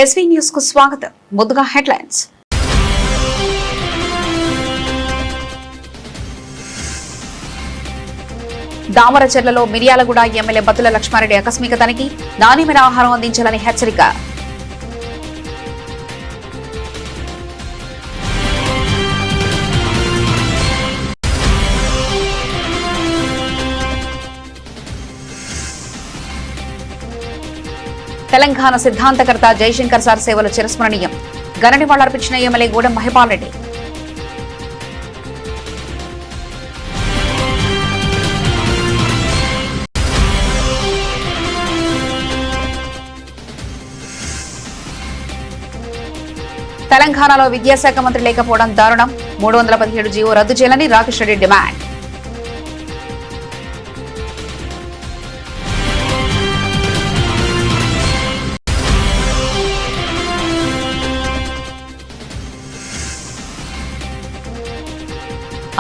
SV news కు స్వాగతం. ముందుగా హెడ్లైన్స్. దామరచెర్లలో మిర్యాలగూడ ఎమ్మెల్యే బత్తుల లక్ష్మారెడ్డి ఆకస్మిక తనిఖీ, నాణ్యమైన ఆహారం అందించాలని హెచ్చరిక. తెలంగాణ సిద్ధాంతకర్త జయశంకర్ సార్ సేవలు చిరస్మరణీయం. ఘన నివాళులర్పించిన ఎమ్మెల్యే గూడెం మహిపాల్ రెడ్డి. తెలంగాణలో విద్యాశాఖ మంత్రి లేకపోవడం దారుణం. 317 జీవో రద్దు చేయాలని రాకేష్ రెడ్డి డిమాండ్.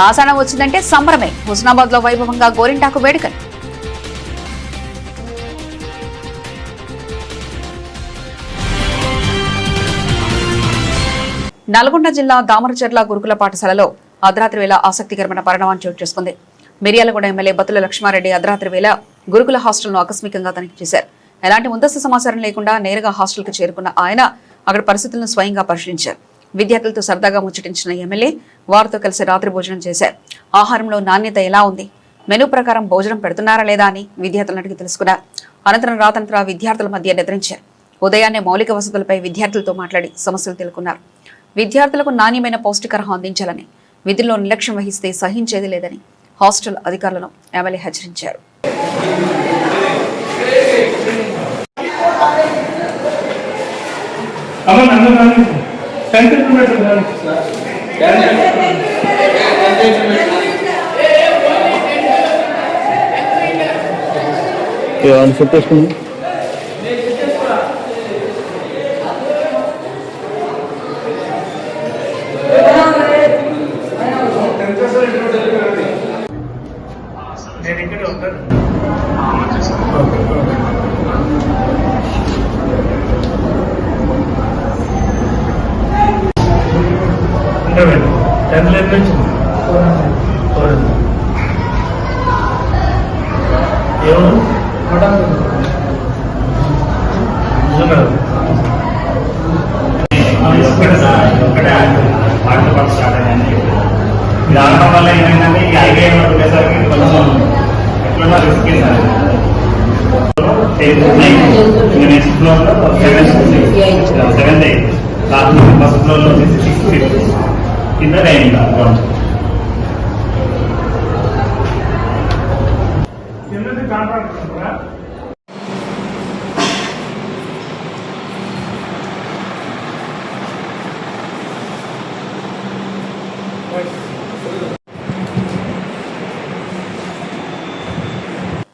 ఆషాఢం వచ్చిందంటే సంబరమే. హుస్నాబాద్ లో వైభవంగా గోరింటాకు వేడుకలు. నల్గొండ జిల్లా దామరచెర్ల గురుకుల పాఠశాలలో అర్ధరాత్రి వేళ ఆసక్తికరమైన పరిణామం చోటు చేసుకుంది. మిర్యాలగూడ ఎమ్మెల్యే బత్తుల లక్ష్మారెడ్డి అర్ధరాత్రి వేళ గురుకుల హాస్టల్ను ఆకస్మికంగా తనిఖీ చేశారు. ఎలాంటి ముందస్తు సమాచారం లేకుండా నేరుగా హాస్టల్కు చేరుకున్న ఆయన అక్కడ పరిస్థితులను స్వయంగా పరిశీలించారు. విద్యార్థులతో సరదాగా ముచ్చటించిన ఎమ్మెల్యే వారితో కలిసి రాత్రి భోజనం చేశారు. ఆహారంలో నాణ్యత ఎలా ఉంది, మెనూ ప్రకారం భోజనం పెడుతున్నారా లేదా అని విద్యార్థులను అడిగి తెలుసుకున్నారు. అనంతరం రాత్రంతా విద్యార్థుల మధ్య నిద్రించారు. ఉదయాన్నే మౌలిక వసతులపై విద్యార్థులతో మాట్లాడి సమస్యలు తెలుసుకున్నారు. విద్యార్థులకు నాణ్యమైన పౌష్టికాహారం అందించాలని, విధుల్లో నిర్లక్ష్యం వహిస్తే సహించేది లేదని హాస్టల్ అధికారులను ఎమ్మెల్యే హెచ్చరించారు. చెప్పేసుకుంది నేను ఇక్కడ ఉంటాను. ఎవరు ఒక్కడే పాటలు పాటు స్టార్ట్ అయ్యాయి. ఇది ఆడటం వల్ల ఏమైందంటే ఈ ఐడియా ఉండేసరికి కొంచెం ఎట్లా రిస్క్ సార్. నెక్స్ట్ ఫ్లోర్ లో 7th 8th ఫస్ట్ ఫ్లోర్ లో వచ్చేసి 6th 5th కింద డైనింగ్ గ్రౌండ్.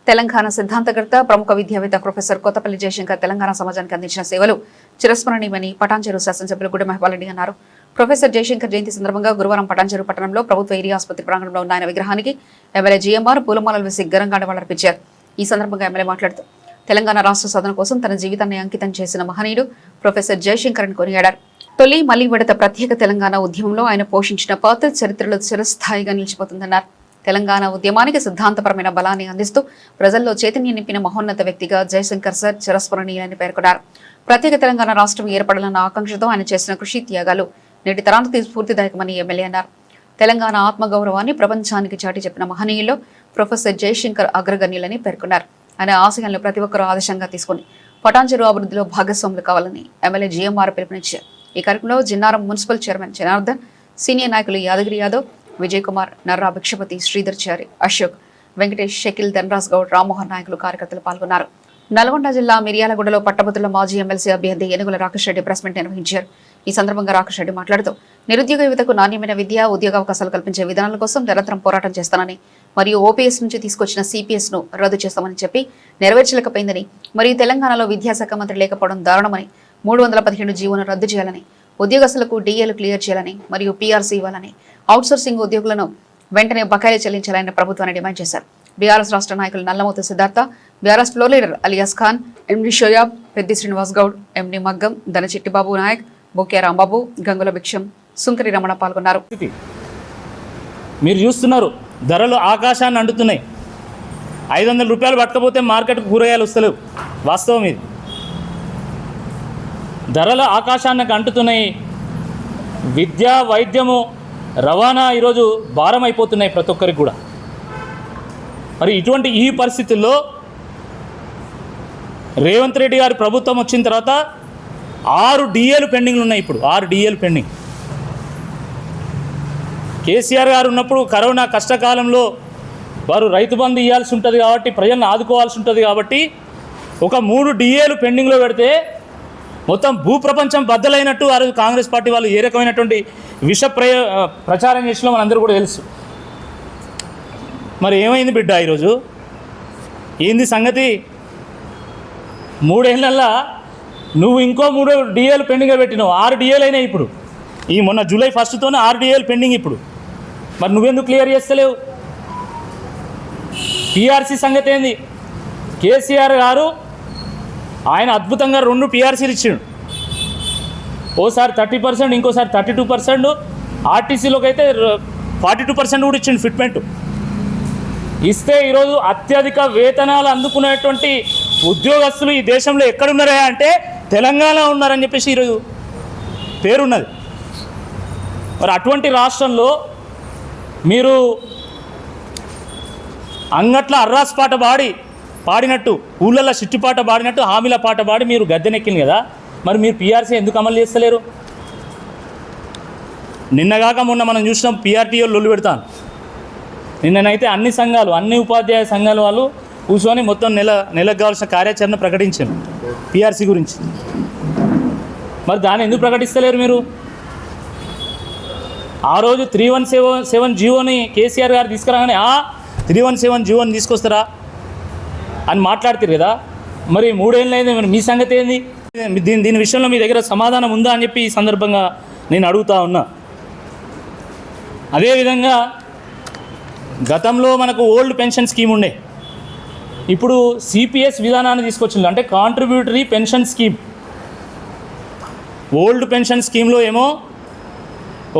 తెలంగాణ సిద్ధాంతకర్త, ప్రముఖ విద్యావేత్త ప్రొఫెసర్ కొత్తపల్లి జయశంకర్ తెలంగాణ సమాజానికి అందించిన సేవలు చిరస్మరణీయమని పటాన్చెరు శాసనసభ్యులు గూడెం మహిపాల్ రెడ్డి అన్నారు. ప్రొఫెసర్ జయశంకర్ జయంతి సందర్భంగా గురువారం పటాన్చెరు పట్టణంలో ప్రభుత్వ ఏరియా ఆసుపత్రి ప్రాంగణంలో ఉన్న ఆయన విగ్రహానికి ఎమ్మెల్యే జీఎంఆర్ పూలమాలలు వేసి ఘనంగా నివాళులర్పించారు. ఈ సందర్భంగా ఎమ్మెల్యే మాట్లాడుతూ తెలంగాణ రాష్ట్ర సాధన కోసం తన జీవితాన్ని అంకితం చేసిన మహనీయుడు ప్రొఫెసర్ జయశంకర్ అని కొనియాడారు. తొలి మళ్లీ విడత ప్రత్యేక తెలంగాణ ఉద్యమంలో ఆయన పోషించిన పాత్ర చరిత్రలో చిరస్థాయిగా నిలిచిపోతుందన్నారు. తెలంగాణ ఉద్యమానికి సిద్ధాంతపరమైన బలాన్ని అందిస్తూ ప్రజల్లో చైతన్యం నింపిన మహోన్నత వ్యక్తిగా జయశంకర్ సార్ చిరస్మరణీయులని పేర్కొన్నారు. ప్రత్యేక తెలంగాణ రాష్ట్రం ఏర్పడాలన్న ఆకాంక్షతో ఆయన చేసిన కృషి త్యాగాలు నేటి తరానికి స్ఫూర్తిదాయకమని ఎమ్మెల్యే అన్నారు. తెలంగాణ ఆత్మగౌరవాన్ని ప్రపంచానికి చాటి చెప్పిన మహనీయుల్లో ప్రొఫెసర్ జయశంకర్ అగ్రగణ్యులని పేర్కొన్నారు. ఆయన ఆశయాలను ప్రతి ఒక్కరూ ఆదర్శంగా తీసుకుని పటాన్చెరు అభివృద్ధిలో భాగస్వాములు కావాలని ఎమ్మెల్యే జీఎంఆర్ పిలుపునిచ్చారు. ఈ కార్యక్రమంలో Jinnaram municipal chairman Janardhan, senior నాయకులు యాదగిరి యాదవ్, విజయ్ కుమార్, నర్రా భిక్షపతి, శ్రీధర్ చారి, అశోక్, వెంకటేష్, షకీల్, ధనరాజ్ గౌడ్, రామ్మోహన్ నాయకులు, కార్యకర్తలు పాల్గొన్నారు. నల్గొండ జిల్లా మిర్యాలగూడలో పట్టభద్రుల మాజీ ఎమ్మెల్సీ అభ్యర్థి ఏనుగుల రాకేష్ రెడ్డి ప్రెస్ మీట్ నిర్వహించారు. ఈ సందర్భంగా రాకేష్ రెడ్డి మాట్లాడుతూ నిరుద్యోగ యువతకు నాణ్యమైన విద్య, ఉద్యోగావకాశాలు కల్పించే విధానాల కోసం నిరంతరం పోరాటం చేస్తానని, మరియు ఓపీఎస్ నుంచి తీసుకొచ్చిన సిపిఎస్ ను రద్దు చేస్తామని చెప్పి నెరవేర్చలేకపోయిందని, మరియు తెలంగాణలో విద్యాశాఖ మంత్రి లేకపోవడం దారుణమని, 317 జీవోను రద్దు చేయాలని, ఉద్యోగస్తులకు డిఏలు క్లియర్ చేయాలని మరియు పీఆర్సీ ఇవ్వాలని, అవుట్సోర్సింగ్ ఉద్యోగులను వెంటనే బకాయిలు చెల్లించాలని ప్రభుత్వాన్ని డిమాండ్ చేశారు. బీఆర్ఎస్ రాష్ట్ర నాయకులు Nallamothu Siddhartha, BRS floor leader Aliyas Khan, MD Shoaib, Peddi Srinivas Goud, MD Maggam, Danachittibabu Naik, Boke Rambabu, Gangula Bhiksham, Sunkari Ramana పాల్గొన్నారు. మీరు చూస్తున్నారు, ధరలు ఆకాశాన్ని అంటుతున్నాయి. 500 రూపాయలు పట్టకపోతే మార్కెట్కు కూరగాయలు వస్తలేవు. వాస్తవం ఇది. ధరలు ఆకాశానికి అంటుతున్నాయి. విద్య, వైద్యము, రవాణా ఈరోజు భారం అయిపోతున్నాయి ప్రతి ఒక్కరికి కూడా. మరి ఇటువంటి ఈ పరిస్థితుల్లో రేవంత్ రెడ్డి గారి ప్రభుత్వం వచ్చిన తర్వాత 6 డిఏలు పెండింగ్లు ఉన్నాయి. ఇప్పుడు 6 డిఏలు పెండింగ్. కేసీఆర్ గారు ఉన్నప్పుడు కరోనా కష్టకాలంలో వారు రైతు బంధు ఇవ్వాల్సి ఉంటుంది కాబట్టి, ప్రజలను ఆదుకోవాల్సి ఉంటుంది కాబట్టి ఒక 3 డిఏలు పెండింగ్లో పెడితే మొత్తం భూప్రపంచం బద్దలైనట్టు ఆ రోజు కాంగ్రెస్ పార్టీ వాళ్ళు ఏ రకమైనటువంటి ప్రచారం చేసినా మనందరూ కూడా తెలుసు. మరి ఏమైంది బిడ్డ ఈరోజు? ఏంది సంగతి? 3 ఏళ్ళల్లో నువ్వు ఇంకో 3 డిఏలు పెండింగ్గా పెట్టినావు. 6 డిఏలు అయినాయి ఇప్పుడు. ఈ మొన్న జూలై 1తోనే 6 డిఏలు పెండింగ్ ఇప్పుడు. మరి నువ్వెందుకు క్లియర్ చేస్తలేవు? పిఆర్సీ సంగతి ఏంది? కేసీఆర్ గారు ఆయన అద్భుతంగా 2 పిఆర్సీలు ఇచ్చాడు. ఓసారి 30%, ఇంకోసారి 32%. ఆర్టీసీలోకి అయితే 42% కూడా ఇచ్చిండు ఫిట్మెంట్. ఇస్తే ఈరోజు అత్యధిక వేతనాలు అందుకునేటువంటి ఉద్యోగస్తులు ఈ దేశంలో ఎక్కడున్నారా అంటే తెలంగాణ ఉన్నారని చెప్పేసి ఈరోజు పేరున్నది. మరి అటువంటి రాష్ట్రంలో మీరు అంగట్ల అర్రాస్ పాట పాడినట్టు, ఊళ్ళల్లో సిట్టిపాట పాడినట్టు, హామీల పాట పాడి మీరు గద్దెనెక్కింది కదా. మరి మీరు పిఆర్సీ ఎందుకు అమలు చేస్తలేరు? నిన్నగాక మొన్న మనం చూసినాం పిఆర్టీఓ లొల్లు పెడతాను. నిన్ననైతే అన్ని సంఘాలు, అన్ని ఉపాధ్యాయ సంఘాల వాళ్ళు కూర్చొని మొత్తం నెలకు కావాల్సిన కార్యాచరణ ప్రకటించారు పిఆర్సీ గురించి. మరి దాన్ని ఎందుకు ప్రకటిస్తలేరు మీరు? ఆ రోజు 317 జీవోని కేసీఆర్ గారు తీసుకురాగానే 317 జీవోని తీసుకొస్తారా అని మాట్లాడుతారు కదా. మరి 3 ఏళ్ళు అయింది, మరి మీ సంగతి ఏంది? దీని విషయంలో మీ దగ్గర సమాధానం ఉందా అని చెప్పి ఈ సందర్భంగా నేను అడుగుతా ఉన్నా. అదేవిధంగా గతంలో మనకు ఓల్డ్ పెన్షన్ స్కీమ్ ఉండే, ఇప్పుడు సిపిఎస్ విధానాన్ని తీసుకొచ్చింది, అంటే contributory pension scheme. Old pension స్కీమ్లో ఏమో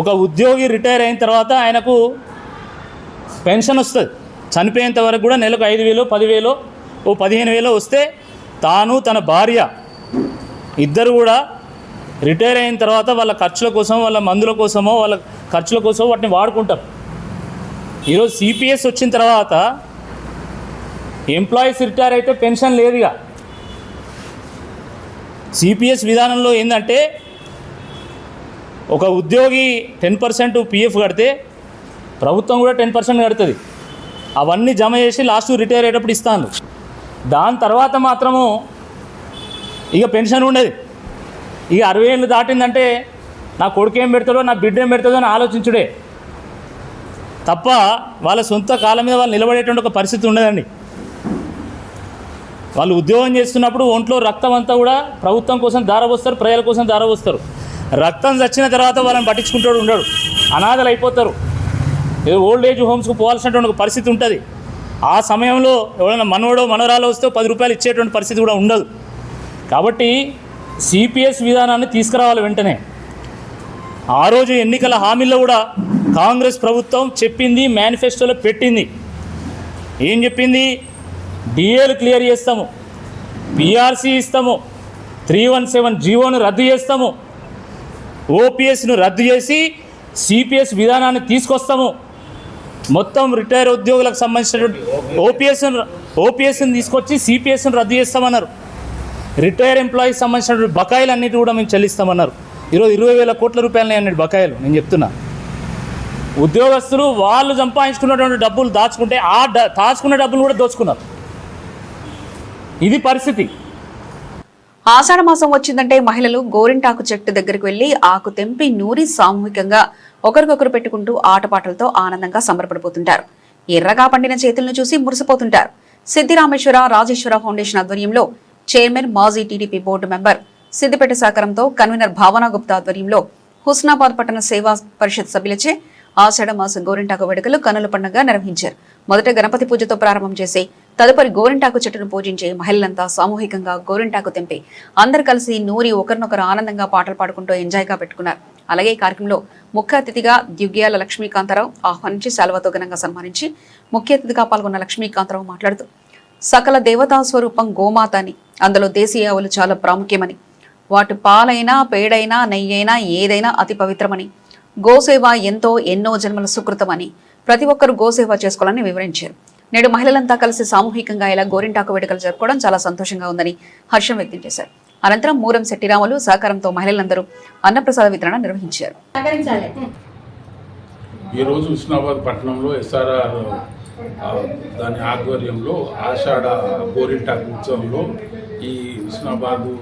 ఒక ఉద్యోగి రిటైర్ అయిన తర్వాత ఆయనకు పెన్షన్ వస్తుంది. చనిపోయేంత వరకు కూడా నెలకు 5,000, 10,000, 15,000 వస్తే తాను తన భార్య ఇద్దరు కూడా రిటైర్ అయిన తర్వాత వాళ్ళ ఖర్చుల కోసం, వాళ్ళ మందుల కోసమో, వాళ్ళ ఖర్చుల కోసమో వాటిని వాడుకుంటారు. ఈరోజు సిపిఎస్ వచ్చిన తర్వాత ఎంప్లాయీస్ రిటైర్ అయితే పెన్షన్ లేదుగా. సిపిఎస్ విధానంలో ఏంటంటే ఒక ఉద్యోగి 10% పిఎఫ్ కడితే ప్రభుత్వం కూడా 10% కడుతుంది. అవన్నీ జమ చేసి లాస్ట్ రిటైర్ అయ్యేటప్పుడు ఇస్తాను. దాని తర్వాత మాత్రము ఇక పెన్షన్ ఉండదు. ఇక 60 ఏళ్ళు దాటిందంటే నా కొడుకు ఏం పెడతాడో, నా బిడ్డ ఏం పెడతాడో అని ఆలోచించుడే తప్ప వాళ్ళ సొంత కాళ్ళ మీద వాళ్ళు నిలబడేటువంటి ఒక పరిస్థితి ఉండదండి. వాళ్ళు ఉద్యోగం చేస్తున్నప్పుడు ఒంట్లో రక్తం అంతా కూడా ప్రభుత్వం కోసం దారపోస్తారు, ప్రజల కోసం దారపోస్తారు. రక్తం చచ్చిన తర్వాత వాళ్ళని పట్టించుకుంటాడు ఉండడు, అనాథలు అయిపోతారు. ఏదో ఓల్డ్ ఏజ్ హోమ్స్కు పోవాల్సినటువంటి ఒక పరిస్థితి ఉంటుంది. ఆ సమయంలో ఎవరైనా మనవడో మనవరాలో వస్తే 10 రూపాయలు ఇచ్చేటువంటి పరిస్థితి కూడా ఉండదు. కాబట్టి సిపిఎస్ విధానాన్ని తీసుకురావాలి వెంటనే. ఆ రోజు ఎన్నికల హామీల్లో కూడా కాంగ్రెస్ ప్రభుత్వం చెప్పింది, మేనిఫెస్టోలో పెట్టింది. ఏం చెప్పింది? డిఏలు క్లియర్ చేస్తాము, పిఆర్సీ ఇస్తాము, 317 జీవోను రద్దు చేస్తాము, ఓపీఎస్ను రద్దు చేసి సిపిఎస్ విధానాన్ని తీసుకొస్తాము, మొత్తం రిటైర్ ఉద్యోగులకు సంబంధించినటువంటి ఓపీఎస్ని తీసుకొచ్చి సిపిఎస్ను రద్దు చేస్తామన్నారు. రిటైర్ ఎంప్లాయీస్ సంబంధించినటువంటి బకాయిలు అన్నిటి కూడా మేము చెల్లిస్తామన్నారు. ఈరోజు 20,000 కోట్ల రూపాయలు అన్నట్టు బకాయిలు. నేను చెప్తున్నా, ఉద్యోగస్తులు వాళ్ళు సంపాదించుకున్నటువంటి డబ్బులు దాచుకుంటే దాచుకున్న డబ్బులు కూడా దోచుకున్నారు. ఇది పరిస్థితి. ఆషాఢ మాసం వచ్చిందంటే మహిళలు గోరింటాకు చెట్టు దగ్గరికి వెళ్లి ఆకు తెంపి నూరి సామూహికంగా ఒకరికొకరు పెట్టుకుంటూ ఆటపాటలతో ఆనందంగా సంబరపడిపోతుంటారు. ఎర్రగా పండిన చేతులను చూసి మురిసిపోతుంటారు. సిద్దిరామేశ్వర రాజేశ్వర ఫౌండేషన్ ఆధ్వర్యంలో చైర్మన్, మాజీ టీడీపీ బోర్డు మెంబర్, సిద్దిపేట సహకారంతో కన్వీనర్ భావనా గుప్తా ఆధ్వర్యంలో హుస్నాబాద్ పట్టణ సేవా పరిషత్ సభ్యులచే ఆషాఢ మాసం గోరింటాకు వేడుకలు కన్నుల పండుగ నిర్వహించారు. మొదట గణపతి పూజతో ప్రారంభం చేసి తదుపరి గోరింటాకు చెట్టును పూజించి మహిళలంతా సామూహికంగా గోరింటాకు తెంపి అందరు కలిసి నూరి ఒకరినొకరు ఆనందంగా పాటలు పాడుకుంటూ ఎంజాయ్గా పెట్టుకున్నారు. అలాగే ఈ కార్యక్రమంలో ముఖ్య అతిథిగా దివ్యాల లక్ష్మీకాంతరావు ఆహ్వానించి శాలువాతో ఘనంగా సన్మానించి ముఖ్య అతిథిగా పాల్గొన్న లక్ష్మీకాంతరావు మాట్లాడుతూ సకల దేవతా స్వరూపం గోమాత అని, అందులో దేశీయ ఆవులు చాలా ప్రాముఖ్యమని, వాటి పాలైనా పేడైనా నెయ్యైనా ఏదైనా అతి పవిత్రమని, గోసేవ ఎన్నో జన్మల సుకృతమని, ప్రతి ఒక్కరూ గోసేవ చేసుకోవాలని వివరించారు. నేడు మహిళలంతా కలిసి సామూహికంగా ఇలా గోరింటాకు వేడుకలు జరుపుకోవడం చాలా సంతోషంగా ఉందని హర్షం వ్యక్తం చేశారు. అనంతరం మూరం శెట్టిరాములు సహకారంతో మహిళలందరూ అన్నప్రసాద వితరణ నిర్వహించారు. ఈరోజు హుస్నాబాద్ పట్టణంలో ఎస్ఆర్ఆర్ దాని ఆధ్వర్యంలో ఆషాఢ గోరింటాకు ఉత్సవంలో ఈ హుస్నాబాదు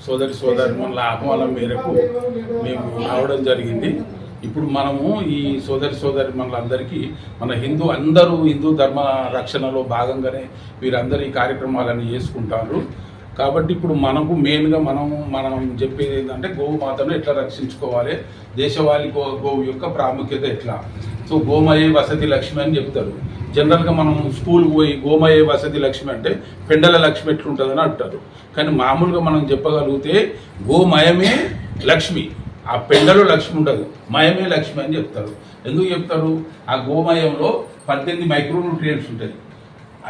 సోదరిమణుల ఆహ్వానం మేరకు మేము రావడం జరిగింది. ఇప్పుడు మనము ఈ సోదరిమణులందరికీ మన హిందూ ధర్మ రక్షణలో భాగంగానే వీరందరూ ఈ కార్యక్రమాలను చేసుకుంటారు. కాబట్టి ఇప్పుడు మనకు మెయిన్గా మనం చెప్పేది ఏంటంటే గోమాతను ఎట్లా రక్షించుకోవాలి, దేశవాళీ గోవు యొక్క ప్రాముఖ్యత ఎట్లా. సో గోమయే వసతి లక్ష్మి అని చెప్తారు. జనరల్గా మనం స్కూల్కి పోయి గోమయే వసతి లక్ష్మి అంటే పెండల లక్ష్మి ఎట్లుంటుందని అంటారు. కానీ మామూలుగా మనం చెప్పగలిగితే గోమయమే లక్ష్మి, ఆ పెండలో లక్ష్మి ఉండదు, మయమే లక్ష్మి అని చెప్తారు. ఎందుకు చెప్తారు? ఆ గోమయంలో 18 మైక్రోన్యూట్రియంట్స్ ఉంటాయి.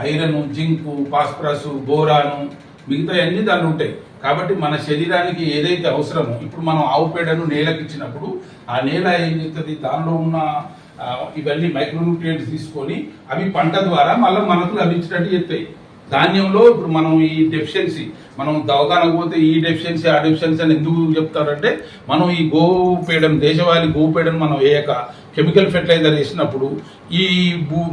ఐరన్, జింకు, ఫాస్ఫరస్, బోరాను, మిగతా అన్నీ దాన్ని ఉంటాయి. కాబట్టి మన శరీరానికి ఏదైతే అవసరమో, ఇప్పుడు మనం ఆవు పేడను నేలకు ఇచ్చినప్పుడు ఆ నేల ఏం చేస్తుంది, దానిలో ఉన్న ఇవన్నీ మైక్రోన్యూట్రియంట్స్ తీసుకొని అవి పంట ద్వారా మళ్ళీ మనకు లభించినట్టు చెప్తాయి. ధాన్యంలో ఇప్పుడు మనం ఈ డెఫిషియన్సీ, మనం దవాఖానకు పోతే ఈ డెఫిషియన్సీ ఆ డెఫిషియన్సీ అని ఎందుకు చెప్తారంటే, మనం ఈ గోపేడను, దేశవాళీ గోపేడను మనం వేయక కెమికల్ ఫెర్టిలైజర్ వేసినప్పుడు ఈ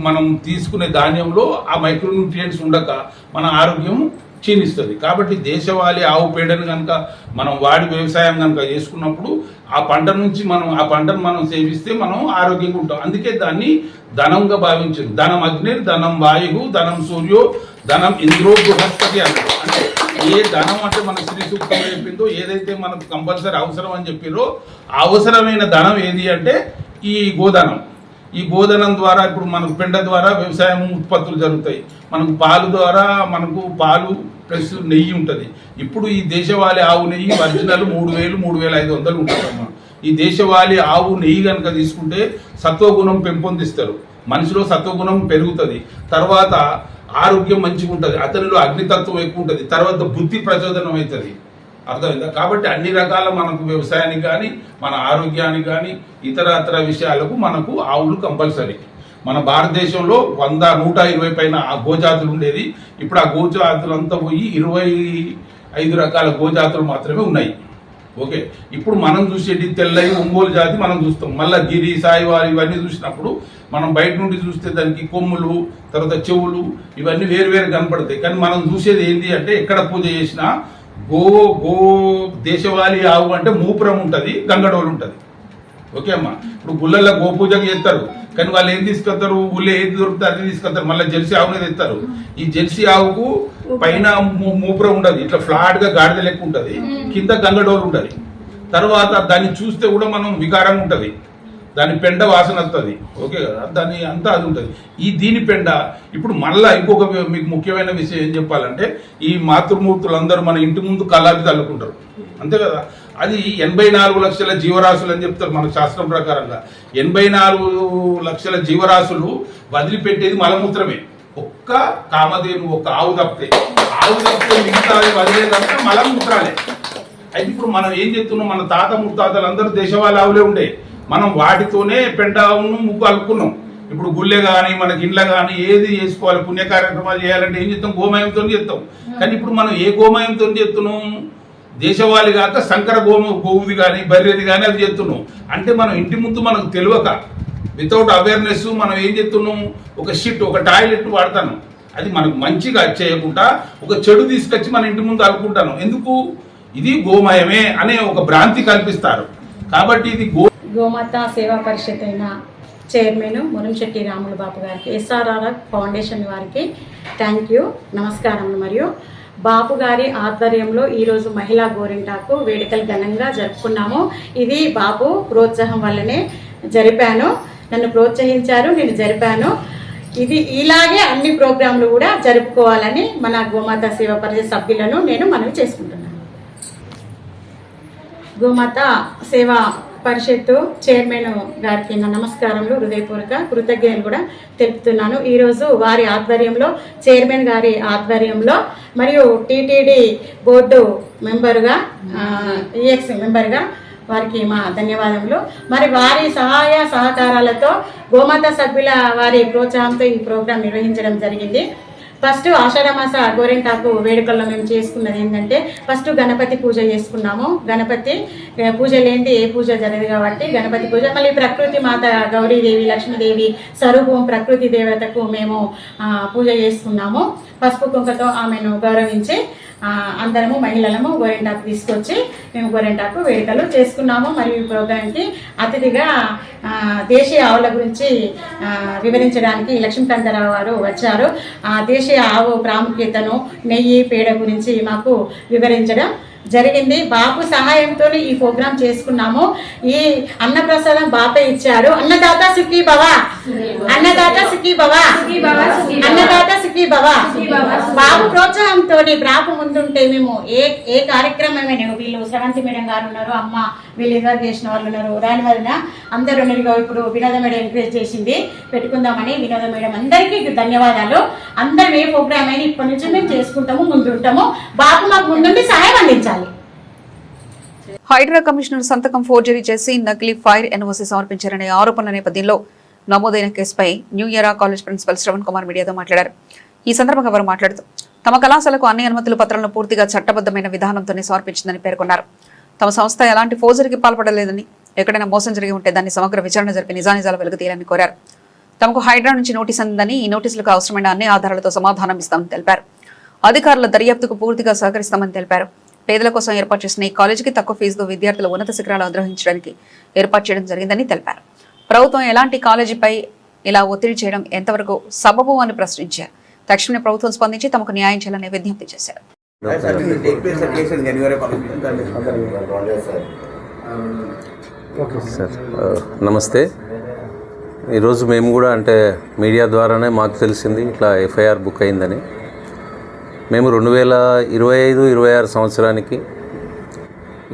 మనం తీసుకునే ధాన్యంలో ఆ మైక్రోన్యూట్రియంట్స్ ఉండక మన ఆరోగ్యం క్షీణిస్తుంది. కాబట్టి దేశవాళీ ఆవు పేడను కనుక మనం వాడి వ్యవసాయం కనుక చేసుకున్నప్పుడు ఆ పంటను మనం సేవిస్తే మనం ఆరోగ్యంగా ఉంటాం. అందుకే దాన్ని ధనంగా భావించారు. ధనం అగ్ని, ధనం వాయువు, ధనం సూర్యో, ధనం ఇంద్రో, బృహస్పతి అంటారు. అంటే ఏ ధనం అంటే మన శ్రీ సూక్తంలో చెప్పిందో, ఏదైతే మనకు కంపల్సరీ అవసరం అని చెప్పారో అవసరమైన ధనం ఏది అంటే ఈ గోధనం. ఈ గోధనం ద్వారా ఇప్పుడు మనకు పెండ ద్వారా వ్యవసాయం ఉత్పత్తులు జరుగుతాయి. మనకు పాలు ద్వారా మనకు పాలు ప్లస్ నెయ్యి ఉంటుంది. ఇప్పుడు ఈ దేశవాళీ ఆవు నెయ్యి ఒరిజినల్ 3,000-3,500 ఉంటుందమ్మా. ఈ దేశవాళీ ఆవు నెయ్యి కనుక తీసుకుంటే సత్వగుణం పెంపొందిస్తారు, మనిషిలో సత్వగుణం పెరుగుతుంది, తర్వాత ఆరోగ్యం మంచిగా ఉంటుంది, అతనిలో అగ్నితత్వం ఎక్కువ ఉంటుంది, తర్వాత బుద్ధి ప్రచోదనం అవుతుంది. అర్థమైందా? కాబట్టి అన్ని రకాల మనకు వ్యవసాయానికి కానీ మన ఆరోగ్యానికి కానీ ఇతర విషయాలకు మనకు ఆవులు కంపల్సరీ. మన భారతదేశంలో 100-120 పైన ఆ గోజాతులు ఉండేది. ఇప్పుడు ఆ గోజాతులు అంతా పోయి 25 రకాల గోజాతులు మాత్రమే ఉన్నాయి. ఓకే, ఇప్పుడు మనం చూసేది తెల్లయి ఒంగోలు జాతి మనం చూస్తాం. మళ్ళీ గిరి, సాయివారి ఇవన్నీ చూసినప్పుడు మనం బయట నుండి చూస్తే దానికి కొమ్ములు, తర్వాత చెవులు ఇవన్నీ వేరు కనపడతాయి. కానీ మనం చూసేది ఏంటి అంటే, ఎక్కడ పూజ చేసినా గో దేశవాళీ ఆవు అంటే మూపురం ఉంటుంది, గంగడోలు ఉంటుంది. ఓకే అమ్మా, ఇప్పుడు గుళ్ళల్లో గోపూజకు చేస్తారు, కానీ వాళ్ళు ఏం తీసుకొస్తారు, ఊళ్ళో ఏది దొరికితే అది తీసుకొస్తారు, మళ్ళీ జెర్సీ ఆవునే తెస్తారు. ఈ జెర్సీ ఆవుకు పైన మూపురం ఉండదు, ఇట్లా ఫ్లాట్ గా గాడిద లెక్క ఉంటుంది, కింద గంగడోలు ఉంటుంది. తర్వాత దాన్ని చూస్తే కూడా మనం వికారంగా ఉంటుంది, దాని పెండ వాసన వస్తుంది. ఓకే కదా, దాని అంతా అది ఉంటుంది. దీని పెండ ఇప్పుడు మళ్ళీ ఇంకొక మీకు ముఖ్యమైన విషయం ఏం చెప్పాలంటే, ఈ మాతృమూర్తులందరూ మన ఇంటి ముందు కల్లాపి తల్లుకుంటారు, అంతే కదా. అది 84 లక్షల జీవరాశులు అని చెప్తారు మన శాస్త్రం ప్రకారంగా. 84 లక్షల జీవరాశులు వదిలిపెట్టేది మలమూత్రమే. ఒక్క కామధేను, ఒక్క ఆవు తప్పితే మిగతా వదిలేదంటే మలమూత్రాలే. అయితే ఇప్పుడు మనం ఏం చెప్తున్నాం, మన తాత ముత్తాతలు అందరూ దేశవాళీ ఆవులే ఉండే, మనం వాటితోనే పెంటను ముగ్గు అలుకున్నాం. ఇప్పుడు గుళ్ళె కానీ మనకి ఇండ్ల కానీ ఏది చేసుకోవాలి, పుణ్య కార్యక్రమాలు చేయాలంటే ఏం చేస్తాం, గోమయంతో చేస్తాం. కానీ ఇప్పుడు మనం ఏ గోమయంతో చేస్తున్నాం, దేశవాళీ కాక సంకర గోవుది కానీ బర్రెది కానీ అది చేస్తున్నాం. అంటే మనం ఇంటి ముందు మనకు తెలియక వితౌట్ అవేర్నెస్ మనం ఏం చేస్తున్నాం, ఒక షిట్, ఒక టాయిలెట్ వాడతాను, అది మనకు మంచిగా చేయకుండా ఒక చెడు తీసుకొచ్చి మన ఇంటి ముందు అలుకుంటాను. ఎందుకు? ఇది గోమయమే అనే ఒక భ్రాంతి కల్పిస్తారు. కాబట్టి ఇది గోమాత సేవా పరిషత్ అయిన చైర్మన్ మురంశెట్టి రాములు బాబు గారికి, ఎస్ఆర్ఆర్ ఫౌండేషన్ వారికి థ్యాంక్ యూ, నమస్కారం. మరియు బాపు గారి ఆధ్వర్యంలో ఈరోజు మహిళా గోరింటాకు వేడుకలు ఘనంగా జరుపుకున్నాము. ఇది బాపు ప్రోత్సాహం వల్లనే జరిపాను. నన్ను ప్రోత్సహించారు, నేను జరిపాను. ఇది ఇలాగే అన్ని ప్రోగ్రాంలు కూడా జరుపుకోవాలని మన గోమాత సేవా పరిషత్ సభ్యులను నేను మనవి చేసుకుంటున్నాను. గోమాత సేవా పరిషత్తు చైర్మన్ గారికి నా నమస్కారములు, హృదయపూర్వక కృతజ్ఞతలు కూడా తెలుపుతున్నాను. ఈరోజు వారి ఆధ్వర్యంలో, చైర్మన్ గారి ఆధ్వర్యంలో మరియు టీటీడీ బోర్డు మెంబర్గా, ఈఎక్స్ మెంబర్గా వారికి మా ధన్యవాదములు. మరి వారి సహాయ సహకారాలతో గోమాత సభ్యుల వారి ప్రోత్సాహంతో ఈ ప్రోగ్రాం నిర్వహించడం జరిగింది. ఫస్ట్ ఆషాఢమాస గోరింటాకు వేడుకల్లో మేము చేసుకున్నది ఏంటంటే, ఫస్ట్ గణపతి పూజ చేసుకున్నాము. గణపతి పూజ లేనిది ఏ పూజ జరగదు కాబట్టి గణపతి పూజ, మళ్ళీ ప్రకృతి మాత గౌరీదేవి, లక్ష్మీదేవి స్వరూపం ప్రకృతి దేవతకు మేము పూజ చేసుకున్నాము. పసుపు కుంకతో ఆమెను గౌరవించి అందరము మహిళలము గోరింటాకు తీసుకొచ్చి మేము గోరింటాకు వేడుకలు చేసుకున్నాము. మరియు ఈ ప్రోగ్రాంకి అతిథిగా దేశీయ ఆవుల గురించి వివరించడానికి లక్ష్మీకాంతరావు గారు వచ్చారు. దేశీయ ఆవు ప్రాముఖ్యతను, నెయ్యి, పేడ గురించి మాకు వివరించడం జరిగింది. బాపు సహాయంతో ఈ ప్రోగ్రాం చేసుకున్నాము. ఈ అన్నప్రసాదం బాపే ఇచ్చారు. అన్నదాత సుఖీ భవ, అన్నదాత సుఖీ భవ, అన్నదాత సుఖీ భవ. బాబు ప్రోత్సాహంతో బాపు ముందుంటే మేము ఏ కార్యక్రమమైనా, వీళ్ళు స్రవంతి మేడం గారు ఉన్నారు, అమ్మ వీళ్ళు ఎవరు చేసిన వాళ్ళు ఉన్నారు, దాని వలన అందరూ ఉన్నారు. ఇప్పుడు వినోద మేడం ఎంకరేజ్ చేసింది పెట్టుకుందామని. వినోద మేడం అందరికీ ధన్యవాదాలు. అందరం ఏ ప్రోగ్రామ్ అయినా ఇప్పటి నుంచి మేము చేసుకుంటాము, ముందుంటాము. బాబు మాకు ముందుండి సహాయం అందించాలి. హైడ్రా కమిషనర్ సంతకం ఫోర్జరీ చేసి నకిలీ ఫైర్ ఎన్ఓసీ సమర్పించారనే ఆరోపణల నేపథ్యంలో నమోదైన కేసుపై న్యూ ఇయరా కాలేజ్ ప్రిన్సిపల్ శ్రవణ్ కుమార్ మీడియాతో మాట్లాడారు. ఈ సందర్భంగా వారు మాట్లాడుతూ తమ కళాశాలకు అన్ని అనుమతుల పత్రాలను పూర్తిగా చట్టబద్దమైన విధానంతోనే సమర్పించిందని పేర్కొన్నారు. తమ సంస్థ ఎలాంటి ఫోర్జరీకి పాల్పడలేదని, ఎక్కడైనా మోసం జరిగి ఉంటే దాన్ని సమగ్ర విచారణ జరిపి నిజానిజాలు వెలుగుతీయాలని కోరారు. తమకు హైడ్రా నుంచి నోటీస్ అందని, ఈ నోటీసులకు అవసరమైన అన్ని ఆధారాలతో సమాధానం ఇస్తామని తెలిపారు. అధికారుల దర్యాప్తుకు పూర్తిగా సహకరిస్తామని తెలిపారు. పేదల కోసం ఏర్పాటు చేసిన ఈ కాలేజీకి తక్కువ ఫీజుతో విద్యార్థుల ఉన్నత శిఖరాలు అధిరోహించడానికి ఏర్పాటు చేయడం జరిగిందని తెలిపారు. ప్రభుత్వం ఎలాంటి కాలేజీపై ఇలా ఒత్తిడి చేయడం ఎంతవరకు సబబు అని ప్రశ్నించారు. తక్షణమే ప్రభుత్వం స్పందించి తమకు న్యాయం చేయాలని విజ్ఞప్తి చేశారు. సార్ నమస్తే. ఈరోజు మేము కూడా అంటే మీడియా ద్వారానే మాకు తెలిసింది ఇట్లా ఎఫ్ఐఆర్ బుక్ అయిందని. మేము 2025-26 సంవత్సరానికి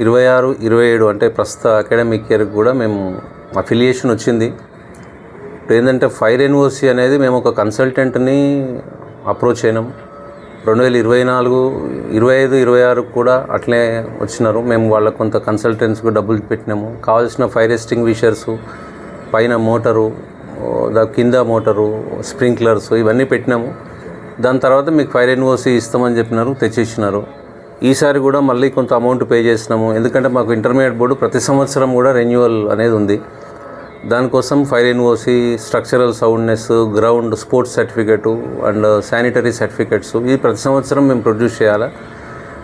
26-27 అంటే ప్రస్తుత అకాడమిక్ ఇయర్కి కూడా మేము అఫిలియేషన్ వచ్చింది. ఇప్పుడు ఏంటంటే ఫైర్ ఎన్ఓసి అనేది మేము ఒక కన్సల్టెంట్ని అప్రోచ్ అయినాం. 2024, 25, 26 కూడా అట్లే వచ్చినారు. మేము వాళ్ళకు కొంత కన్సల్టెన్స్కి డబ్బులు పెట్టినాము. కావాల్సిన ఫైర్ ఎక్స్టింగ్విషర్సు, పైన మోటరు, కింద మోటరు, స్ప్రింక్లర్స్ ఇవన్నీ పెట్టినాము. దాని తర్వాత మీకు ఫైర్ ఎన్ఓసి ఇస్తామని చెప్పినారు, తెచ్చిచ్చినారు. ఈసారి కూడా మళ్ళీ కొంత అమౌంట్ పే చేసినాము. ఎందుకంటే మాకు ఇంటర్మీడియట్ బోర్డు ప్రతి సంవత్సరం కూడా రెన్యువల్ అనేది ఉంది. దానికోసం fire NOC, structural soundness, ground sports certificate and sanitary certificates ఇవి ప్రతి సంవత్సరం మేము ప్రొడ్యూస్ చేయాలి.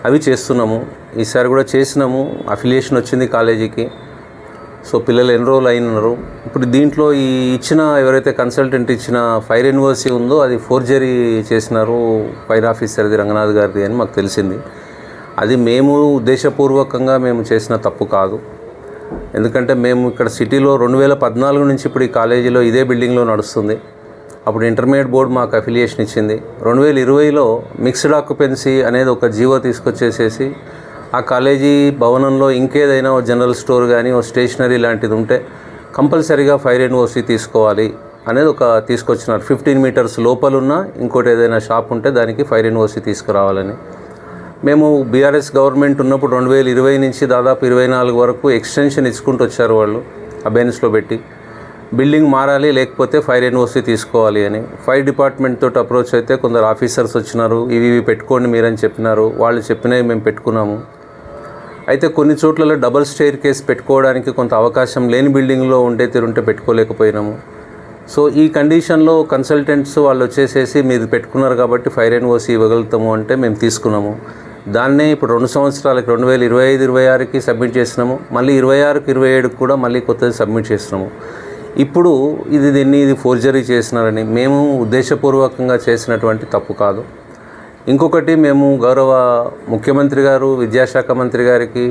అవి చేస్తున్నాము. ఈసారి కూడా చేసినాము. అఫిలియేషన్ వచ్చింది కాలేజీకి. సో పిల్లలు ఎన్రోల్ అయినారు. ఇప్పుడు దీంట్లో ఈ ఎవరైతే కన్సల్టెంట్ ఇచ్చిన ఫైర్ ఎన్ఓసి ఉందో అది ఫోర్జరీ చేసినారు, ఫైర్ ఆఫీసర్ది రంగనాథ్ గారిది అని మాకు తెలిసింది. అది మేము ఉద్దేశపూర్వకంగా మేము చేసిన తప్పు కాదు. ఎందుకంటే మేము ఇక్కడ సిటీలో 2014 నుంచి ఇప్పుడు ఈ కాలేజీలో ఇదే బిల్డింగ్లో నడుస్తుంది. అప్పుడు ఇంటర్మీడియట్ బోర్డు మాకు అఫిలియేషన్ ఇచ్చింది. 2020లో మిక్స్డ్ ఆక్యుపెన్సీ అనేది ఒక జీవో తీసుకొచ్చేసేసి ఆ కాలేజీ భవనంలో ఇంకేదైనా ఓ జనరల్ స్టోర్ కానీ ఓ స్టేషనరీ లాంటిది ఉంటే కంపల్సరీగా ఫైర్ ఎన్ఓసి తీసుకోవాలి అనేది ఒక తీసుకొచ్చినారు. 15 మీటర్స్ లోపలున్న ఇంకోటి ఏదైనా షాప్ ఉంటే దానికి ఫైర్ ఎన్ఓసి తీసుకురావాలని. మేము బీఆర్ఎస్ గవర్నమెంట్ ఉన్నప్పుడు 2020 నుంచి దాదాపు 24 వరకు ఎక్స్టెన్షన్ ఇచ్చుకుంటూ వచ్చారు వాళ్ళు అబెన్స్లో పెట్టి. బిల్డింగ్ మారాలి లేకపోతే ఫైర్ ఎన్ఓసి తీసుకోవాలి అని. ఫైర్ డిపార్ట్మెంట్ తోటి అప్రోచ్ అయితే కొందరు ఆఫీసర్స్ వచ్చినారు, ఇవి పెట్టుకోండి మీరని చెప్పినారు. వాళ్ళు చెప్పినవి మేము పెట్టుకున్నాము. అయితే కొన్ని చోట్లలో డబల్ స్టెయిర్ కేస్ పెట్టుకోవడానికి కొంత అవకాశం లేని బిల్డింగ్లో ఉంటే పెట్టుకోలేకపోయినాము. సో ఈ కండిషన్లో కన్సల్టెంట్స్ వాళ్ళు వచ్చేసేసి మీరు పెట్టుకున్నారు కాబట్టి ఫైర్ ఎన్ఓసి ఇవ్వగలుగుతాము అంటే మేము తీసుకున్నాము. దాన్నే ఇప్పుడు 2 సంవత్సరాలకి 2025-26కి సబ్మిట్ చేసినాము. మళ్ళీ 26-27కి కూడా మళ్ళీ కొత్తది సబ్మిట్ చేసినాము. ఇప్పుడు ఇది ఫోర్జరీ చేసినారని, మేము ఉద్దేశపూర్వకంగా చేసినటువంటి తప్పు కాదు. ఇంకొకటి, మేము గౌరవ ముఖ్యమంత్రి గారు, విద్యాశాఖ మంత్రి గారికి,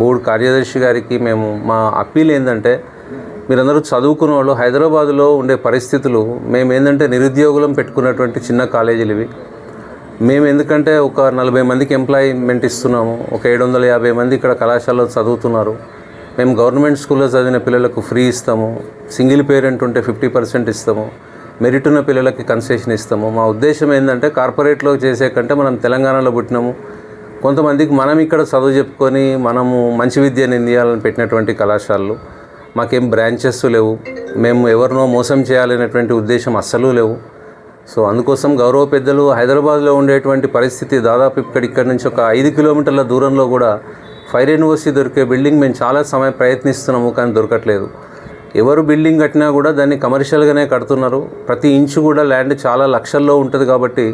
బోర్డు కార్యదర్శి గారికి మేము మా అప్పీల్ ఏంటంటే మీరందరూ చదువుకున్న వాళ్ళు హైదరాబాద్లో ఉండే పరిస్థితులు మేము ఏంటంటే నిరుద్యోగులం పెట్టుకున్నటువంటి చిన్న కాలేజీలు ఇవి. మేము ఎందుకంటే ఒక 40 మందికి ఎంప్లాయ్మెంట్ ఇస్తున్నాము, ఒక 750 మంది ఇక్కడ కళాశాలలో చదువుతున్నారు. మేము గవర్నమెంట్ స్కూల్లో చదివిన పిల్లలకు ఫ్రీ ఇస్తాము, సింగిల్ పేరెంట్ ఉంటే 50% ఇస్తాము, మెరిట్ ఉన్న పిల్లలకి కన్సెషన్ ఇస్తాము. మా ఉద్దేశం ఏంటంటే కార్పొరేట్లో చేసే కంటే మనం తెలంగాణలో పుట్టినాము, కొంతమందికి మనం ఇక్కడ చదువు చెప్పుకొని మనము మంచి విద్యను అందియాలని పెట్టినటువంటి కళాశాలలు. మాకేం బ్రాంచెస్ లేవు, మేము ఎవరినో మోసం చేయాలనేటువంటి ఉద్దేశం అస్సలు లేవు. సో అందుకోసం గౌరవ పెద్దలు హైదరాబాద్లో ఉండేటువంటి పరిస్థితి దాదాపు ఇక్కడ నుంచి ఒక 5 కిలోమీటర్ల దూరంలో కూడా ఫైర్ యూనివర్సిటీ దొరికే బిల్డింగ్ మేము చాలా సమయం ప్రయత్నిస్తున్నాము, కానీ దొరకట్లేదు. ఎవరు బిల్డింగ్ కట్టినా కూడా దాన్ని కమర్షియల్గానే కడుతున్నారు. ప్రతి ఇంచు కూడా ల్యాండ్ చాలా లక్షల్లో ఉంటుంది కాబట్టి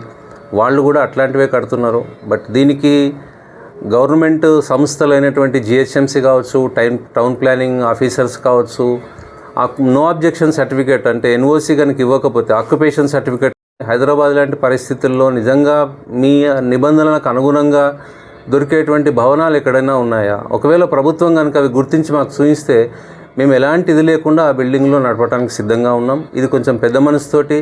వాళ్ళు కూడా అట్లాంటివే కడుతున్నారు. బట్ దీనికి గవర్నమెంట్ సంస్థలైనటువంటి జిహెచ్ఎంసీ కావచ్చు, టౌన్ ప్లానింగ్ ఆఫీసర్స్ కావచ్చు, నో అబ్జెక్షన్ సర్టిఫికేట్ అంటే ఎన్ఓసి కనుక ఇవ్వకపోతే ఆక్యుపేషన్ సర్టిఫికేట్ హైదరాబాద్ లాంటి పరిస్థితుల్లో నిజంగా మీ నిబంధనలకు అనుగుణంగా దొరికేటువంటి భవనాలు ఎక్కడైనా ఉన్నాయా? ఒకవేళ ప్రభుత్వం కనుక అవి గుర్తించి మాకు చూపిస్తే మేము ఎలాంటి ఇది లేకుండా ఆ బిల్డింగ్లో నడపడానికి సిద్ధంగా ఉన్నాం. ఇది కొంచెం పెద్ద మనసుతోటి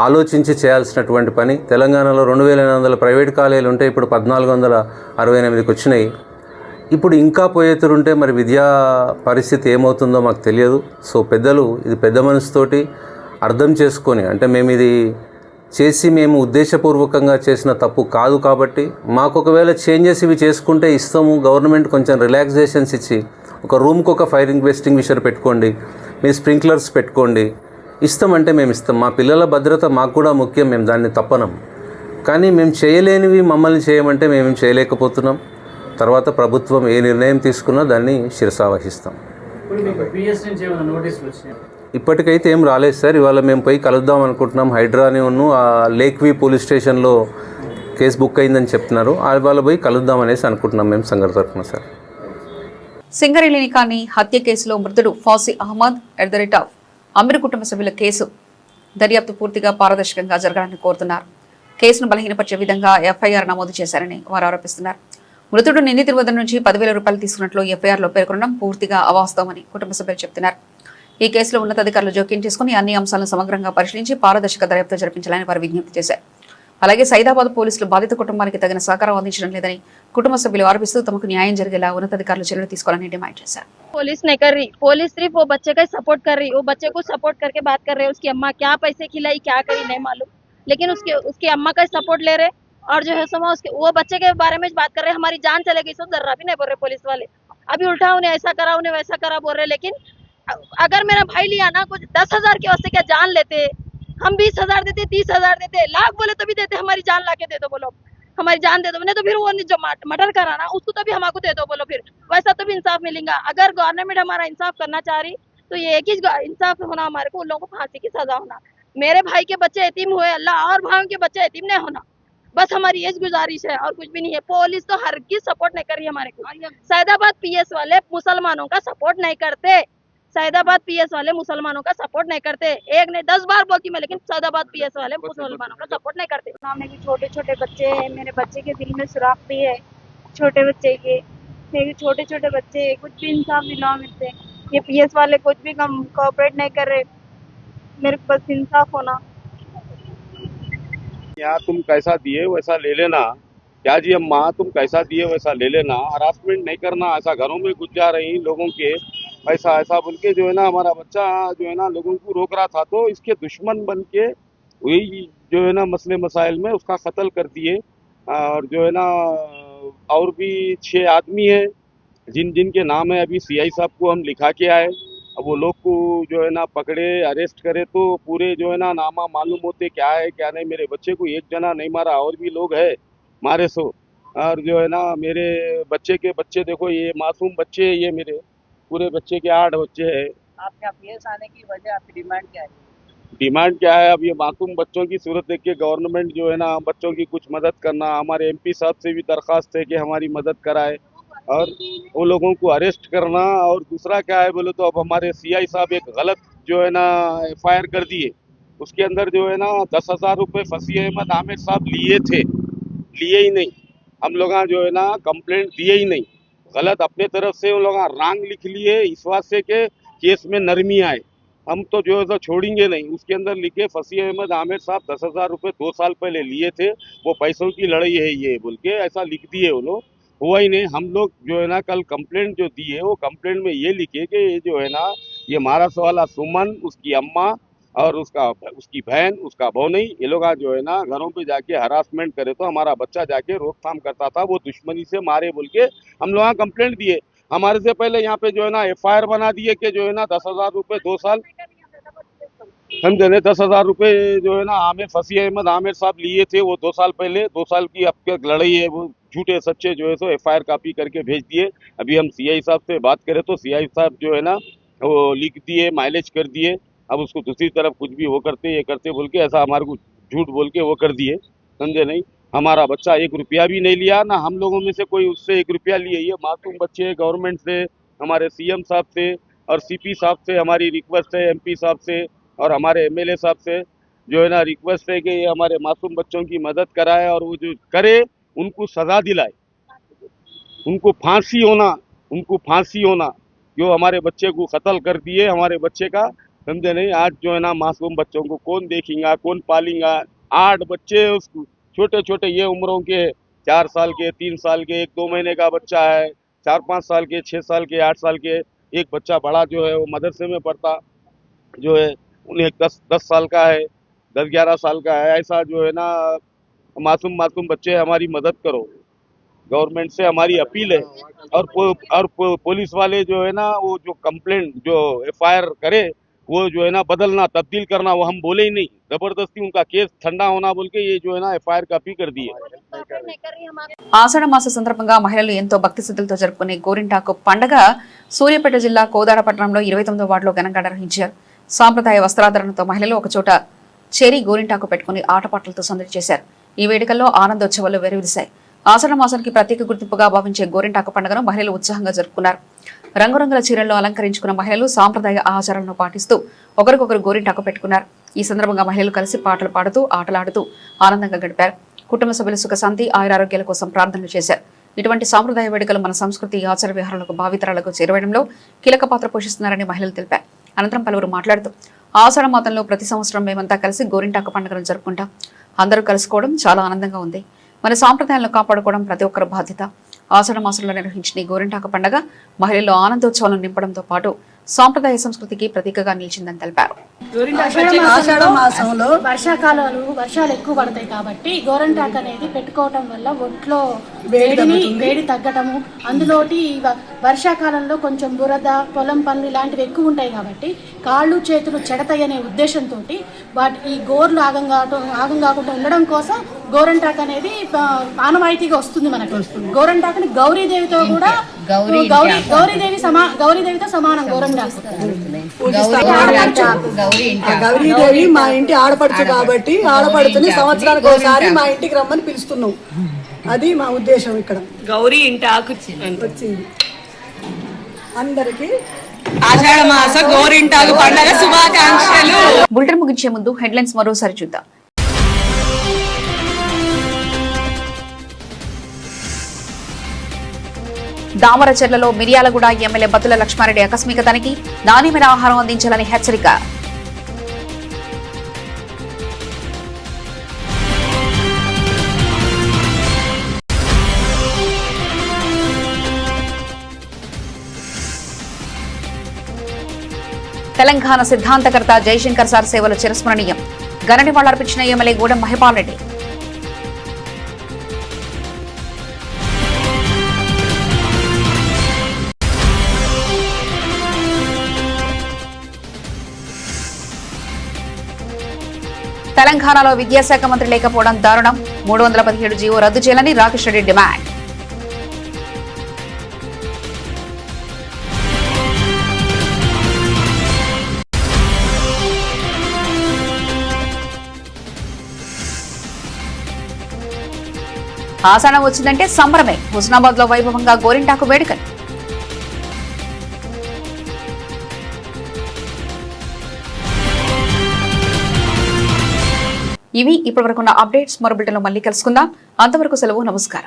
ఆలోచించి చేయాల్సినటువంటి పని. తెలంగాణలో 2800 ప్రైవేట్ కాలేజీలు ఉంటే ఇప్పుడు 1468కి వచ్చినాయి. ఇప్పుడు ఇంకా పోయేతురుంటే మరి విద్యా పరిస్థితి ఏమవుతుందో మాకు తెలియదు. సో పెద్దలు ఇది పెద్ద మనసుతోటి అర్థం చేసుకొని, అంటే మేము ఇది చేసి మేము ఉద్దేశపూర్వకంగా చేసిన తప్పు కాదు కాబట్టి మాకు ఒకవేళ చేంజెస్ ఇవి చేసుకుంటే ఇస్తాము. గవర్నమెంట్ కొంచెం రిలాక్సేషన్స్ ఇచ్చి ఒక రూమ్కి ఒక ఫైర్ ఎక్స్టింగ్విషర్ పెట్టుకోండి, మీరు స్ప్రింక్లర్స్ పెట్టుకోండి, ఇస్తామంటే మేము ఇస్తాం. మా పిల్లల భద్రత మాకు కూడా ముఖ్యం, మేము దాన్ని తప్పనం. కానీ మేము చేయలేనివి మమ్మల్ని చేయమంటే మేము చేయలేకపోతున్నాం. తర్వాత ప్రభుత్వం ఏ నిర్ణయం తీసుకున్నా దాన్ని శిరసావహిస్తాం. ఇప్పటికైతే ఏం రాలేదు సార్. ఇవాళ మేము పోయి కలుద్దాం అనుకుంటున్నాం. హైడ్రాని ఆ లేక్ వ్యూ పోలీస్ స్టేషన్లో కేసు బుక్ అయిందని చెప్తున్నారు. ఇవాళ పోయి కలుద్దాం అనేసి అనుకుంటున్నాం మేము సంఘ తరఫున సార్. సింగరేణి కానీ హత్య కేసులో మృతుడు ఫాసీ అహ్మద్ @ అమీర్ కుటుంబ సభ్యుల కేసు దర్యాప్తు పూర్తిగా పారదర్శకంగా జరగాలని కోరుతున్నారు. కేసును బలహీనపరిచే విధంగా ఎఫ్ఐఆర్ నమోదు చేశారని వారు ఆరోపిస్తున్నారు. మృతుడు నిందితుడి వద్ద నుంచి 10,000 రూపాయలు తీసుకున్నట్లు ఎఫ్ఐఆర్లో పేర్కొనడం పూర్తిగా అవాస్తవమని కుటుంబ సభ్యులు చెబుతున్నారు. ఈ కేసులో ఉన్నతాధికారులు జోక్యం చేసుకుని అన్ని అంశాలను సమగ్రంగా పరిశీలించి పారదర్శక దర్యాప్తు జరిపించాలని వారు విజ్ఞప్తి చేశారు. అలాగే సైదాబాద్ పోలీసులు బాధిత కుటుంబానికి తగిన సహకారం అందించడం లేదని కుటుంబ సభ్యులు ఆరోపిస్తూ తమకు న్యాయం జరిగేలా ఉన్నతాధికారులు చర్యలు తీసుకోవాలని డిమాండ్ చేశారు. पुलिस नहीं कर रही, पुलिस सिर्फ वो बच्चे का सपोर्ट कर रही, वो बच्चे को सपोर्ट करके बात कर रहे हैं. उसकी अम्मा क्या पैसे खिलाई क्या करी नहीं मालूम, लेकिन उसकी अम्मा का सपोर्ट ले रहे. और जो है सो वो बच्चे के बारे में बात कर रहे. हमारी जान चले गई, सो जर्रा भी नहीं बोल रहे पुलिस वाले. अभी उल्टा उन्हें ऐसा करा उन्हें वैसा करा बोल रहे. लेकिन अगर मेरा भाई लिया ना, कुछ 10,000 के वास्ते क्या जान लेते? हम 20,000 देते, 30,000 देते, लाख बोले तो भी देते. हमारी जान लाके दे दो बोलो, हमारी जान दे दो. नहीं तो फिर वो जो मर्डर करा ना उसको तो भी हमको दे दो बोलो. फिर वैसा तो भी इंसाफ मिलेगा. अगर गवर्नमेंट हमारा इंसाफ करना चाह रही तो ये एक ही इंसाफ होना हमारे को, उन लोगों को फांसी की सजा होना. मेरे भाई के बच्चे यतीम हुए, अल्लाह और भाइयों के बच्चे यतीम नहीं होना. बस हमारी ये गुजारिश है और कुछ भी नहीं है. पुलिस तो हर की सपोर्ट नहीं कर रही हमारे को. सैदाबाद पीएस वाले मुसलमानों का सपोर्ट नहीं करते. सैदाबाद पीएस वाले मुसलमानों का सपोर्ट नहीं करते. एक ने 10 बार बोलती मैं, लेकिन सैदाबाद पीएस वाले मुसलमानों का सपोर्ट नहीं करते. मेरे भी छोटे छोटे बच्चे हैं, मेरे बच्चे के दिल में सुराख भी है, छोटे बच्चे के. मेरे छोटे छोटे बच्चे हैं, कुछ भी इंसाफ दिला मिलते. ये पीएस वाले कुछ भी कम कोऑपरेट नहीं कर रहे. मेरे को बस इंसाफ होना. यहाँ तुम कैसा दिए वैसा ले लेना. क्या जी अम्मा, तुम कैसा दिए वैसा ले लेना. हरासमेंट नहीं करना. ऐसा घरों में घुस जा रही लोगों के ऐसा ऐसा बोल के जो है ना हमारा बच्चा जो है ना लोगों को रोक रहा था, तो इसके दुश्मन बन के वही जो है ना मसले मसाइल में उसका कत्ल कर दिए. और जो है ना और भी 6 आदमी हैं जिन के नाम है अभी सीआई साहब को हम लिखा के आए. अब वो लोग को जो है ना पकड़े अरेस्ट करे तो पूरे जो है ना नामा मालूम होते क्या है क्या नहीं. मेरे बच्चे को एक जना नहीं मारा, और भी लोग है मारे सो. और जो है ना मेरे बच्चे के बच्चे देखो, ये मासूम बच्चे, ये मेरे पूरे बच्चे के 8 बच्चे हैं. आपके पीएस आने की वजह, आपकी डिमांड क्या है? डिमांड क्या है? अब ये मासूम बच्चों की सूरत देख के गवर्नमेंट जो है ना बच्चों की कुछ मदद करना. हमारे एमपी साहब से भी दरख्वास्त है कि हमारी मदद कराए और वो लोगों को अरेस्ट करना. और दूसरा क्या है बोले तो अब हमारे सीआई साहब एक गलत जो है ना एफआईआर कर दिए. उसके अंदर जो है ना 10,000 रुपये फसी अहमद आमिर साहब लिए ही नहीं. हम लोग जो है ना कंप्लेंट दिए ही नहीं. गलत अपने तरफ से उन लोग रंग लिख लिए इस बात से कि केस में नरमी आए, हम तो जो है तो छोड़ेंगे नहीं। उसके अंदर लिखे फसी अहमद आमिर साहब 10,000 रुपये 2 साल पहले लिए थे, वो पैसों की लड़ाई है ये बोल के ऐसा लिख दिए वो लोग। हुआ ही नहीं। हम लोग जो है ना कल कंप्लेंट जो दी है वो कंप्लेंट में ये लिखे कि ये जो है ना ये महाराष्ट्र वाला सुमन, उसकी अम्मा और उसकी बहन, उसका भौनई, ये लोग जो है ना घरों पे जाके हरासमेंट करे तो हमारा बच्चा जाके रोकथाम करता था, वो दुश्मनी से मारे बोल के हम लोग यहाँ कंप्लेंट दिए। हमारे से पहले यहाँ पे जो है ना FIR बना दिए कि जो है ना 10,000 रुपये 2 साल, समझे ना, 10,000 रुपये जो है ना फसी अहमद आमिर साहब लिए थे वो 2 साल पहले। 2 साल की अब तक लड़ाई है, वो झूठे सच्चे जो है सो FIR कॉपी करके भेज दिए। अभी हम CI साहब से बात करें तो CI साहब जो है ना वो लिख दिए, माइलेज कर दिए। अब उसको दूसरी तरफ कुछ भी वो करते ये करते बोल के ऐसा हमारे को झूठ बोल के वो कर दिए, समझे नहीं। हमारा बच्चा 1 रुपया भी नहीं लिया, ना हम लोगों में से कोई उससे 1 रुपया लिए। ये मासूम बच्चे गवर्नमेंट से, हमारे CM साहब से और CP साहब से हमारी रिक्वेस्ट है, MP साहब से और हमारे MLA साहब से जो है ना रिक्वेस्ट है कि ये हमारे मासूम बच्चों की मदद कराए और वो जो करे उनको सजा दिलाए, उनको फांसी होना। जो हमारे बच्चे को कत्ल कर दिए, हमारे बच्चे का, समझे नहीं। आज जो है ना मासूम बच्चों को कौन देखेगा, कौन पालेगा। 8 बच्चे उसको छोटे छोटे ये उम्रों के, 4 साल के, 3 साल के, 1-2 महीने का बच्चा है, 4-5 साल के, 6 साल के, 8 साल के। एक बच्चा बड़ा जो है वो मदरसे में पढ़ता जो है, उन्हें 10 साल का है, 10-11 साल का है। ऐसा जो है ना मासूम बच्चे, हमारी मदद करो। गवर्नमेंट से हमारी अपील है। और पुलिस वाले जो है ना वो जो कंप्लेंट जो FIR करे वो जो है ना बदलना, तब्दील करना, वो हम बोले ही नहीं। जबरदस्ती उनका केस ठंडा होना बोल के ये जो है ना FIR కాపీ कर दिए। ఆషాఢ మాస సందర్భంగా మహిళలు ఎంతో భక్తి శ్రద్ధలతో జరుపుకునే గోరింటాకు పండగ సూర్యాపేట జిల్లా కోదాడ పట్టణంలో 29వ వార్డులో ఘనంగా నిర్వహించారు. సాంప్రదాయ వస్త్రాధరణతో మహిళలు ఒకచోట చేరి గోరింటాకు పెట్టుకుని ఆటపాటలతో సందడి చేశారు. ఈ వేడుకల్లో ఆనందోత్సవాలు వెలువరిశాయి. ఆషాఢ మాసానికి ప్రత్యేక గుర్తింపుగా భావించే గోరింటాకు పండుగను మహిళలు ఉత్సాహంగా జరుపుకున్నారు. రంగురంగుల చీరల్లో అలంకరించుకున్న మహిళలు సాంప్రదాయ ఆచారాలను పాటిస్తూ ఒకరికొకరు గోరింటాకు పెట్టుకున్నారు. ఈ సందర్భంగా మహిళలు కలిసి పాటలు పాడుతూ ఆటలాడుతూ ఆనందంగా గడిపారు. కుటుంబ సభ్యుల సుఖశాంతి ఆయురారోగ్యాల కోసం ప్రార్థనలు చేశారు. ఇటువంటి సాంప్రదాయ వేడుకలు మన సంస్కృతి ఆచార వ్యవహారాలకు భావితరాలకు చేరవేయడంలో కీలక పాత్ర పోషిస్తున్నారని మహిళలు తెలిపారు. అనంతరం పలువురు మాట్లాడుతూ ఆషాఢ మాసంలో ప్రతి సంవత్సరం మేమంతా కలిసి గోరింటాకు పండుగను జరుపుకుంటాం. అందరూ కలుసుకోవడం చాలా ఆనందంగా ఉంది. మన సాంప్రదాయాలను కాపాడుకోవడం ప్రతి ఒక్కరి బాధ్యత. ఆషాఢ మాసంలో నిర్వహించిన ఈ గోరింటాకు పండుగ మహిళల్లో ఆనందోత్సవాలను నింపడంతో పాటు సాంప్రదాయ సంస్కృతికి ప్రతీకగా నిలిచిందని తెలిపారు. ఆషాఢ మాసంలో వర్షాలు ఎక్కువ పడతాయి కాబట్టి గోరింటాకు అనేది పెట్టుకోవటం వల్ల ఒంట్లో వేడి తగ్గటము, అందులోటి వర్షాకాలంలో కొంచెం బురద, పొలం పనులు ఇలాంటివి ఎక్కువ ఉంటాయి కాబట్టి కాళ్ళు చేతులు చెడతాయి అనే ఉద్దేశంతో ఈ గోర్లు ఆగం కాకుండా ఉండడం కోసం గోరింటాకు అనేది ఆనవాయితీగా వస్తుంది. మనకు గోరింటాకుని గౌరీదేవితో కూడా గౌరీదేవితో సమానం గోరింటాకు. గౌరీదేవి మా ఇంటి ఆడపడుచు కాబట్టి ఆడపడుచుని సంవత్సరానికి ఒకసారి మా ఇంటికి రమ్మని పిలుస్తున్నాం. అది మా ఉద్దేశం. ఇక్కడ గౌరీ ఇంటి ఆకు వచ్చింది. అందరికి ఆషాఢ మాస గోరింటాకు పండుగ శుభాకాంక్షలు. బులెటిన్ ముగించే ముందు హెడ్లైన్స్ మరోసారి చూద్దాం. దామరచెర్లలో మిర్యాలగూడ ఎమ్మెల్యే బత్తుల లక్ష్మారెడ్డి ఆకస్మిక తనిఖీ, నాణ్యమైన ఆహారం అందించాలని హెచ్చరిక. తెలంగాణ సిద్ధాంతకర్త జయశంకర్ సార్ సేవలు చిరస్మరణీయం, ఘన నివాళులర్పించిన ఎమ్మెల్యే గూడెం మహిపాల్ రెడ్డి. తెలంగాణలో విద్యాశాఖ మంత్రి లేకపోవడం దారుణం, 317 జీవో రద్దు చేయాలని రాకేష్ రెడ్డి డిమాండ్. ఆషాఢం వచ్చిందంటే సంబరమే, హుస్నాబాద్ లో వైభవంగా గోరింటాకు వేడుకలు. ఇవి ఇప్పటివరకున్న అప్డేట్స్. మరో బులెటిన్లో మళ్ళీ కలుసుకుందాం. అంతవరకు సెలవు, నమస్కారం.